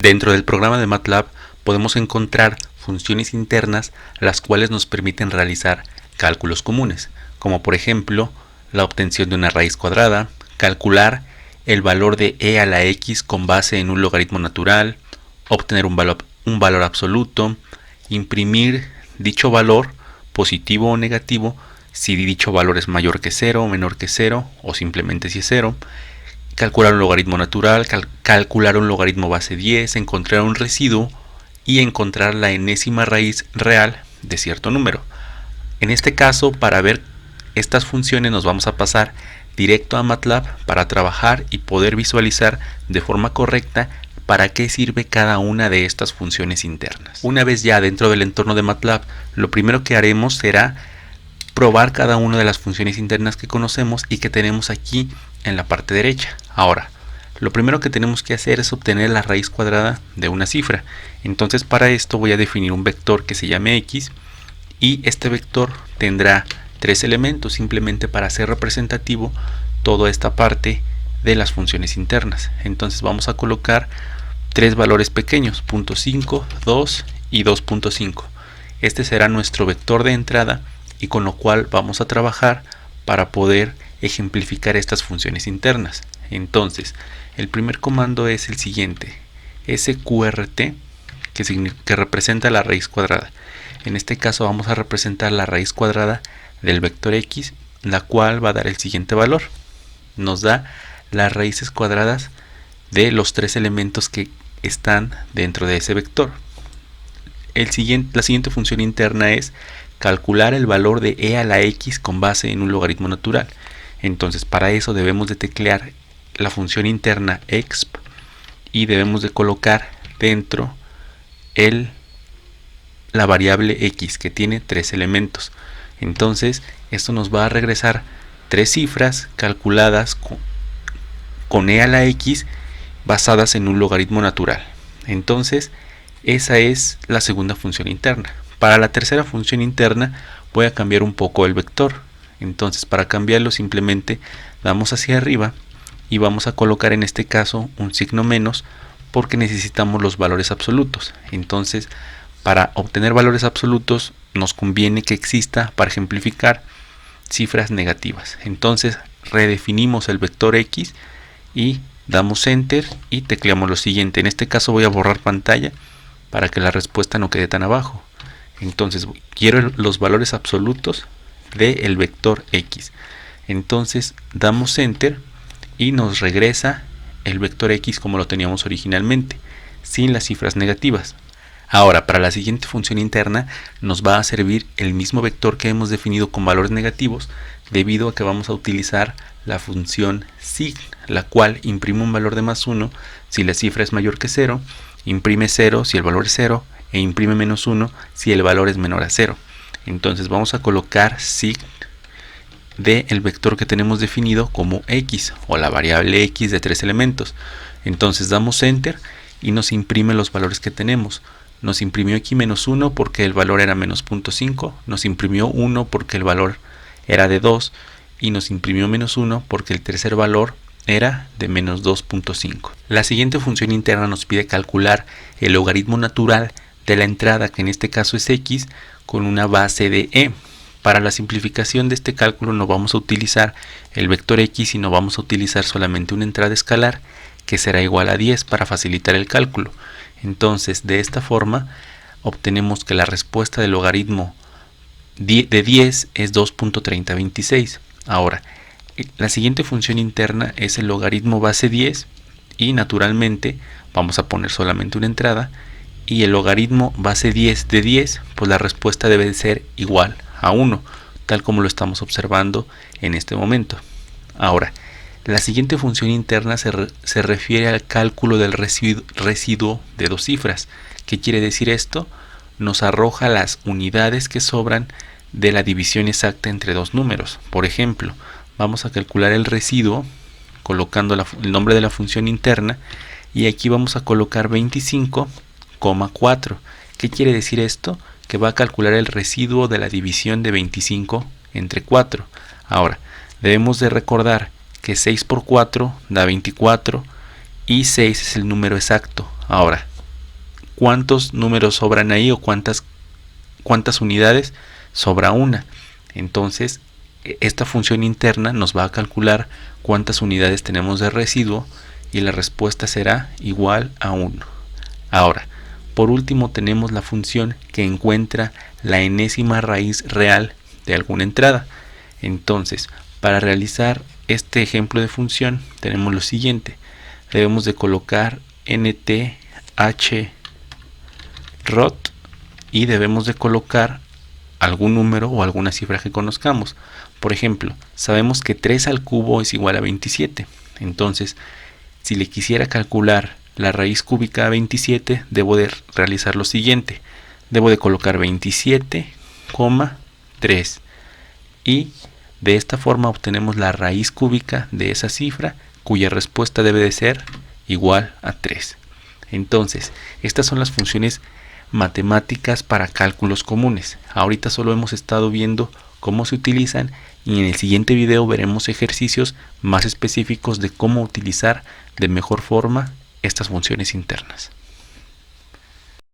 Dentro del programa de MATLAB podemos encontrar funciones internas las cuales nos permiten realizar cálculos comunes, como por ejemplo la obtención de una raíz cuadrada, calcular el valor de e a la x con base en un logaritmo natural, obtener un valor absoluto, imprimir dicho valor positivo o negativo si dicho valor es mayor que 0 o menor que 0 o simplemente si es 0, calcular un logaritmo natural, calcular un logaritmo base 10, encontrar un residuo y encontrar la enésima raíz real de cierto número. En este caso, para ver estas funciones nos vamos a pasar directo a MATLAB para trabajar y poder visualizar de forma correcta para qué sirve cada una de estas funciones internas. Una vez ya dentro del entorno de MATLAB, lo primero que haremos será probar cada una de las funciones internas que conocemos y que tenemos aquí en la parte derecha. Ahora, lo primero que tenemos que hacer es obtener la raíz cuadrada de una cifra. Entonces, para esto voy a definir un vector que se llame x y este vector tendrá 3 elementos simplemente para hacer representativo toda esta parte de las funciones internas. Entonces vamos a colocar 3 valores pequeños, 0.5, 2 y 2.5. Este será nuestro vector de entrada y con lo cual vamos a trabajar para poder ejemplificar estas funciones internas. Entonces, el primer comando es el siguiente: sqrt, que representa la raíz cuadrada. En este caso vamos a representar la raíz cuadrada del vector x, la cual va a dar el siguiente valor. Nos da las raíces cuadradas de los 3 elementos que están dentro de ese vector. La siguiente función interna es calcular el valor de e a la x con base en un logaritmo natural. Entonces, para eso debemos de teclear la función interna exp y debemos de colocar dentro la variable x, que tiene 3 elementos. Entonces, esto nos va a regresar 3 cifras calculadas con e a la x basadas en un logaritmo natural. Entonces, esa es la segunda función interna. Para la tercera función interna voy a cambiar un poco el vector. Entonces, para cambiarlo simplemente damos hacia arriba y vamos a colocar en este caso un signo menos porque necesitamos los valores absolutos. Entonces, para obtener valores absolutos nos conviene que exista, para ejemplificar, cifras negativas. Entonces, redefinimos el vector x y damos enter y tecleamos lo siguiente. En este caso voy a borrar pantalla para que la respuesta no quede tan abajo. Entonces, quiero los valores absolutos del vector x. Entonces, damos enter y nos regresa el vector x como lo teníamos originalmente, sin las cifras negativas. Ahora, para la siguiente función interna nos va a servir el mismo vector que hemos definido con valores negativos, debido a que vamos a utilizar la función sig, la cual imprime un valor de +1 si la cifra es mayor que 0, imprime 0 si el valor es 0 e imprime -1 si el valor es menor a 0. Entonces vamos a colocar sig del vector que tenemos definido como x, o la variable x de 3 elementos. Entonces damos enter y nos imprime los valores que tenemos. Nos imprimió aquí -1 porque el valor era -0.5, nos imprimió 1 porque el valor era de 2 y nos imprimió -1 porque el tercer valor era de -2.5. La siguiente función interna nos pide calcular el logaritmo natural de la entrada, que en este caso es x, con una base de e. Para la simplificación de este cálculo no vamos a utilizar el vector x, sino vamos a utilizar solamente una entrada escalar que será igual a 10 para facilitar el cálculo. Entonces, de esta forma obtenemos que la respuesta del logaritmo de 10 es 2.3026. Ahora, la siguiente función interna es el logaritmo base 10 y naturalmente vamos a poner solamente una entrada, y el logaritmo base 10 de 10, pues la respuesta debe ser igual a 1, tal como lo estamos observando en este momento. Ahora, la siguiente función interna se refiere al cálculo del residuo de 2 cifras. ¿Qué quiere decir esto? Nos arroja las unidades que sobran de la división exacta entre 2 números. Por ejemplo, vamos a calcular el residuo colocando el nombre de la función interna, y aquí vamos a colocar 25,4. ¿Qué quiere decir esto? Que va a calcular el residuo de la división de 25 entre 4. Ahora, debemos de recordar que 6 por 4 da 24 y 6 es el número exacto. Ahora, cuántos números sobran ahí o cuántas unidades sobra una. Entonces esta función interna nos va a calcular cuántas unidades tenemos de residuo y la respuesta será igual a 1. Ahora, por último tenemos la función que encuentra la enésima raíz real de alguna entrada. Entonces, para realizar este ejemplo de función tenemos lo siguiente. Debemos de colocar nth rot y debemos de colocar algún número o alguna cifra que conozcamos. Por ejemplo, sabemos que 3 al cubo es igual a 27. Entonces, si le quisiera calcular la raíz cúbica a 27, debo de realizar lo siguiente. Debo de colocar 27,3 y de esta forma obtenemos la raíz cúbica de esa cifra, cuya respuesta debe de ser igual a 3. Entonces, estas son las funciones matemáticas para cálculos comunes. Ahorita solo hemos estado viendo cómo se utilizan y en el siguiente video veremos ejercicios más específicos de cómo utilizar de mejor forma estas funciones internas.